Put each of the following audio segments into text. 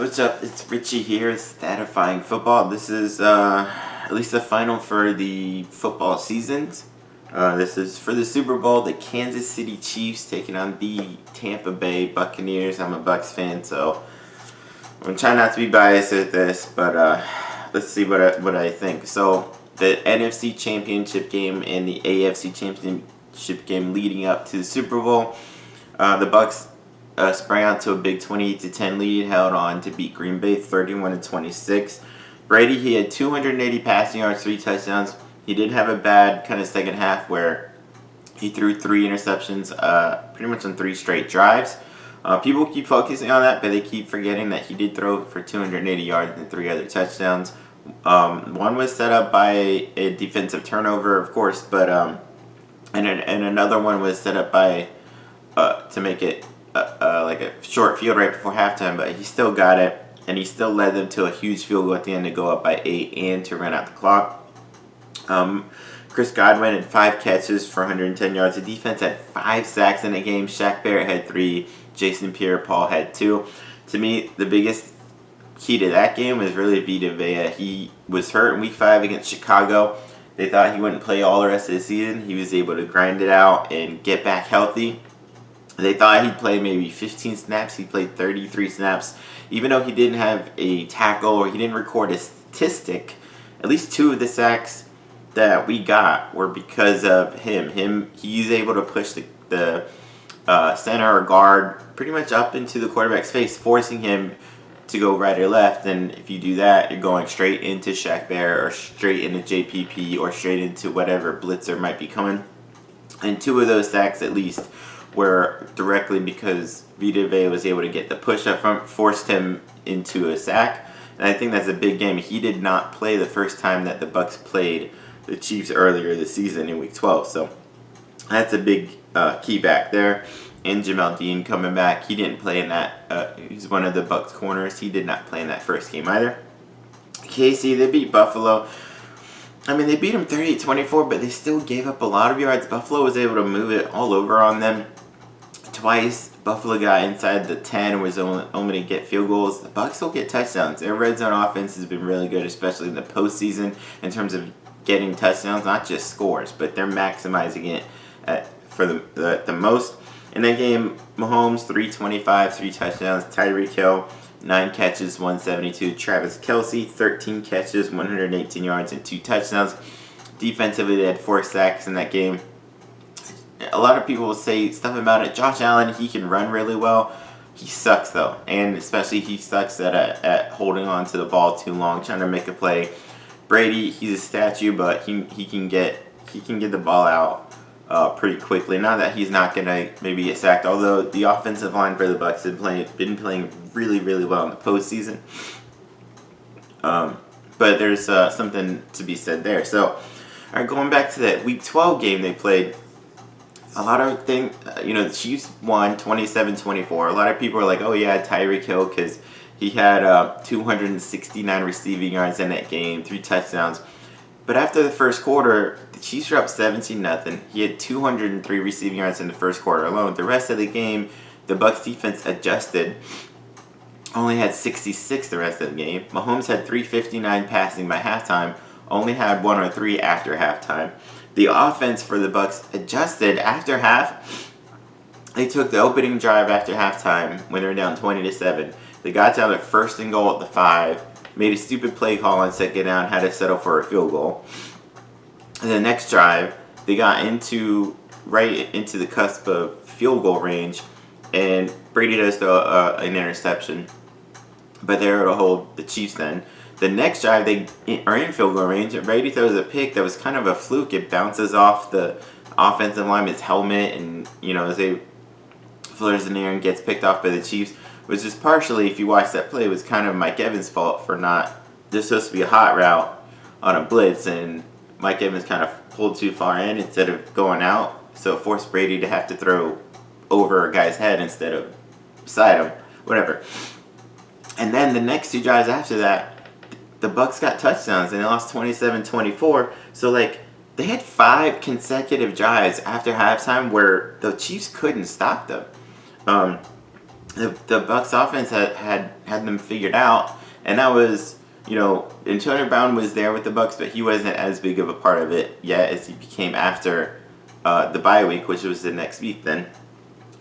What's up? It's Richie here, Statifying Football. This is at least the final for the football seasons. This is for the Super Bowl. The Kansas City Chiefs taking on the Tampa Bay Buccaneers. I'm a Bucs fan, so I'm trying not to be biased with this, but let's see what I think. So the NFC Championship game and the AFC Championship game leading up to the Super Bowl, the Bucs sprang out to a big 28-10 lead, held on to beat Green Bay 31-26. Brady, he had 280 passing yards, 3 touchdowns. He did have a bad kind of second half where he threw 3 interceptions pretty much on 3 straight drives. People keep focusing on that, but they keep forgetting that he did throw for 280 yards and 3 other touchdowns. One was set up by a defensive turnover, of course, but and another one was set up by to make it like a short field right before halftime, but he still got it, and he still led them to a huge field goal at the end to go up by 8 and to run out the clock. Chris Godwin had 5 catches for 110 yards. The defense had 5 sacks in the game. Shaq Barrett had 3. Jason Pierre-Paul had 2. To me, the biggest key to that game was really Vita Vea. He was hurt in Week 5 against Chicago. They thought he wouldn't play all the rest of the season. He was able to grind it out and get back healthy. They thought he'd play maybe 15 snaps. He played 33 snaps. Even though he didn't have a tackle or he didn't record a statistic, at least 2 of the sacks that we got were because of him. He's able to push the center or guard pretty much up into the quarterback's face, forcing him to go right or left. And if you do that, you're going straight into Shaq Barrett or straight into JPP or straight into whatever blitzer might be coming. And 2 of those sacks at least were directly because Vita Vea was able to get the push up front, forced him into a sack. And I think that's a big game. He did not play the first time that the Bucs played the Chiefs earlier this season in Week 12. So that's a big key back there. And Jamel Dean coming back. He didn't play in that. He's one of the Bucs corners. He did not play in that first game either. KC, they beat Buffalo. I mean, they beat them 38-24, but they still gave up a lot of yards. Buffalo was able to move it all over on them. Twice, Buffalo got inside the 10 and was only to get field goals. The Bucs will get touchdowns. Their red zone offense has been really good, especially in the postseason, in terms of getting touchdowns, not just scores, but they're maximizing it for the most. In that game, Mahomes, 325, 3 touchdowns. Tyreek Hill, 9 catches, 172. Travis Kelce, 13 catches, 118 yards, and 2 touchdowns. Defensively, they had 4 sacks in that game. A lot of people will say stuff about it. Josh Allen, he can run really well. He sucks, though. And especially he sucks at holding on to the ball too long, trying to make a play. Brady, he's a statue, but he can get the ball out pretty quickly. Not that he's not going to maybe get sacked, although the offensive line for the Bucs had been playing really, really well in the postseason. But there's something to be said there. So, all right, going back to that Week 12 game they played, a lot of things, the Chiefs won 27-24. A lot of people are like, oh yeah, Tyreek Hill, because he had 269 receiving yards in that game, 3 touchdowns. But after the first quarter, the Chiefs were up 17-0. He had 203 receiving yards in the first quarter alone. The rest of the game, the Bucs defense adjusted, only had 66 the rest of the game. Mahomes had 359 passing by halftime, only had 103 after halftime. The offense for the Bucs adjusted after half. They took the opening drive after halftime when they were down 20-7. They got down to 1st and goal at the 5. Made a stupid play call on second down, had to settle for a field goal. And the next drive, they got right into the cusp of field goal range, and Brady does throw an interception, but they're able to hold the Chiefs then. The next drive, they are in field goal range, and Brady throws a pick that was kind of a fluke. It bounces off the offensive lineman's helmet, and as it flares in the air and gets picked off by the Chiefs, which is partially, if you watch that play, was kind of Mike Evans' fault for not. This supposed to be a hot route on a blitz, and Mike Evans kind of pulled too far in instead of going out, so it forced Brady to have to throw over a guy's head instead of beside him, whatever. And then the next 2 drives after that, the Bucs got touchdowns and they lost 27-24. So they had 5 consecutive drives after halftime where the Chiefs couldn't stop them. the Bucs offense had them figured out, and that was, Antonio Brown was there with the Bucs, but he wasn't as big of a part of it yet as he became after the bye week, which was the next week. Then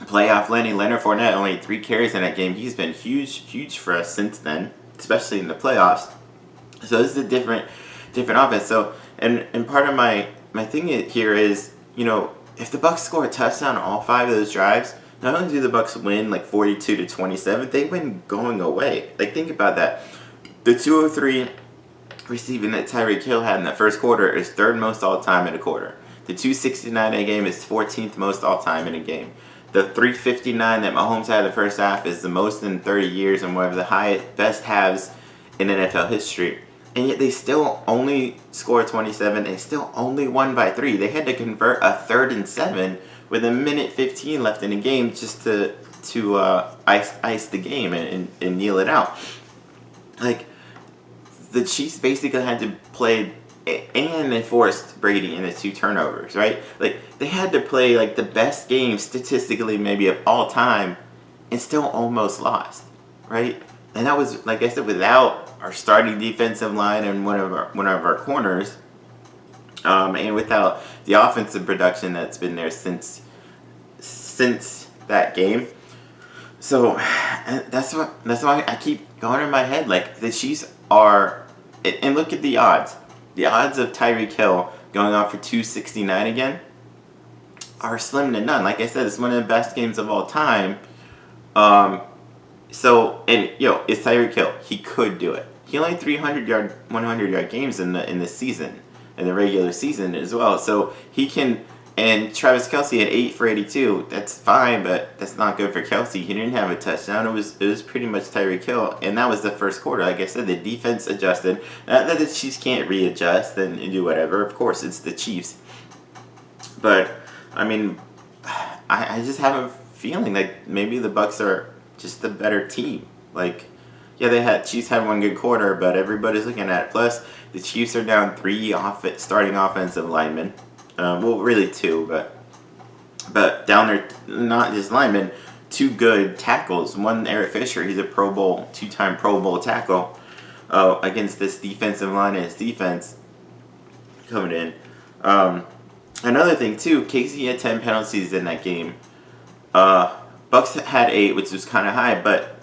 playoff Leonard Fournette only had 3 carries in that game. He's been huge for us since then, especially in the playoffs. So this is a different offense. So and part of my thing here is, if the Bucs score a touchdown on all 5 of those drives, not only do the Bucs win like 42-27, they win going away. Like, think about that. The 203 receiving that Tyreek Hill had in the first quarter is 3rd most all time in a quarter. The 269 in a game is 14th most all time in a game. The 359 that Mahomes had in the first half is the most in 30 years and one of the best halves in NFL history. And yet they still only scored 27. They still only won by 3. They had to convert a 3rd and 7 with a minute 15 left in the game just to ice the game and kneel it out. Like, the Chiefs basically had to play, and they forced Brady into 2 turnovers, right? Like, they had to play like the best game statistically maybe of all time and still almost lost, right? And that was, like I said, without our starting defensive line and one of our corners, and without the offensive production that's been there since that game. So that's why I keep going in my head, like, the Chiefs are, and look at the odds. The odds of Tyreek Hill going off for 269 again are slim to none. Like I said, it's one of the best games of all time. So, and it's Tyreek Hill. He could do it. He only had 100-yard games in the season, in the regular season as well. So he can. And Travis Kelce had 8 for 82. That's fine, but that's not good for Kelce. He didn't have a touchdown. It was pretty much Tyreek Hill, and that was the first quarter. Like I said, the defense adjusted. Not that the Chiefs can't readjust and do whatever. Of course, it's the Chiefs. But I mean, I just have a feeling like maybe the Bucs are just the better team. Like, yeah, Chiefs had one good quarter, but everybody's looking at it. Plus, the Chiefs are down 3 starting offensive linemen. Well, really 2, but down there, not just linemen, 2 good tackles. One, Eric Fisher, he's a Pro Bowl, 2-time Pro Bowl tackle against this defensive line and his defense coming in. Another thing too, Casey had 10 penalties in that game. Bucs had 8, which was kind of high, but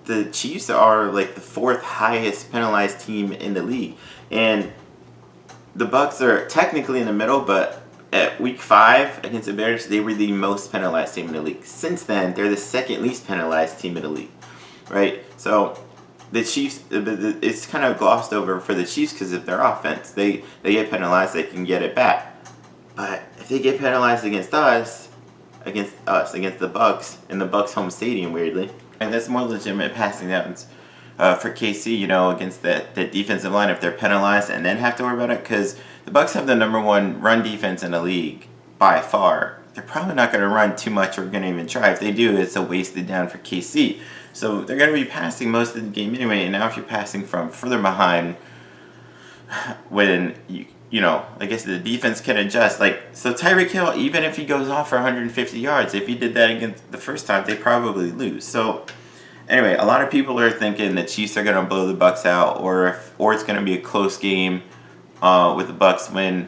the Chiefs are like the 4th highest penalized team in the league, and the Bucs are technically in the middle, but at week 5 against the Bears, they were the most penalized team in the league. Since then, they're the 2nd least penalized team in the league, right? So the Chiefs, it's kind of glossed over for the Chiefs because of their offense. They get penalized, they can get it back. But if they get penalized against the Bucs in the Bucs home stadium, weirdly, and that's more legitimate passing downs. For KC, against that defensive line, if they're penalized and then have to worry about it, because the Bucs have the #1 run defense in the league by far. They're probably not going to run too much or going to even try. If they do, it's a wasted down for KC. So they're going to be passing most of the game anyway. And now if you're passing from further behind, when I guess the defense can adjust. So Tyreek Hill, even if he goes off for 150 yards, if he did that against the first time, they probably lose. So anyway, a lot of people are thinking the Chiefs are going to blow the Bucs out, or it's going to be a close game with the Bucs win.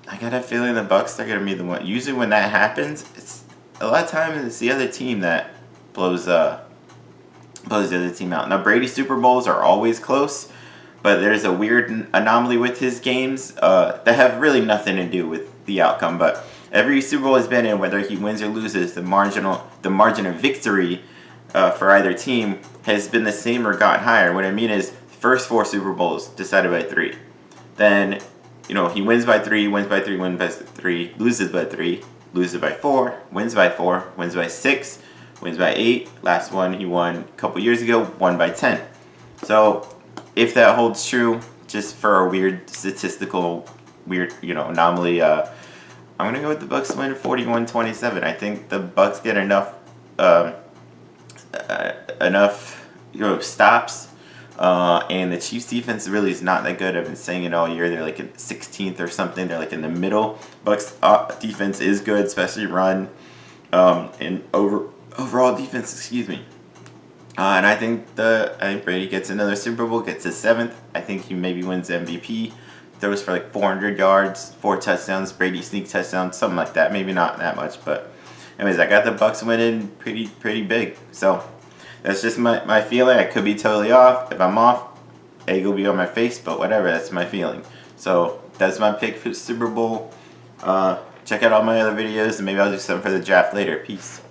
I got a feeling the Bucs are going to be the one. Usually when that happens, it's a lot of times it's the other team that blows the other team out. Now, Brady's Super Bowls are always close, but there's a weird anomaly with his games that have really nothing to do with the outcome. But every Super Bowl he's been in, whether he wins or loses, the margin of victory for either team has been the same or gotten higher. What I mean is, first 4 Super Bowls decided by 3. Then, he wins by 3, wins by 3, wins by 3, loses by 3, loses by 4, wins by 4, wins by 6, wins by 8. Last one he won a couple years ago, won by 10. So, if that holds true, just for a weird statistical anomaly, I'm gonna go with the Bucs win 41-27. I think the Bucs get enough stops, and the Chiefs defense really is not that good. I've been saying it all year. They're like in 16th or something. They're like in the middle. Bucs defense is good, especially run, and overall defense. Excuse me. And I think Brady gets another Super Bowl, gets his 7th. I think he maybe wins MVP. Throws for like 400 yards, 4 touchdowns, Brady sneak touchdowns, something like that. Maybe not that much, but anyways, I got the Bucs winning pretty big. So that's just my feeling. I could be totally off. If I'm off, egg will be on my face, but whatever. That's my feeling. So that's my pick for Super Bowl. Check out all my other videos, and maybe I'll do something for the draft later. Peace.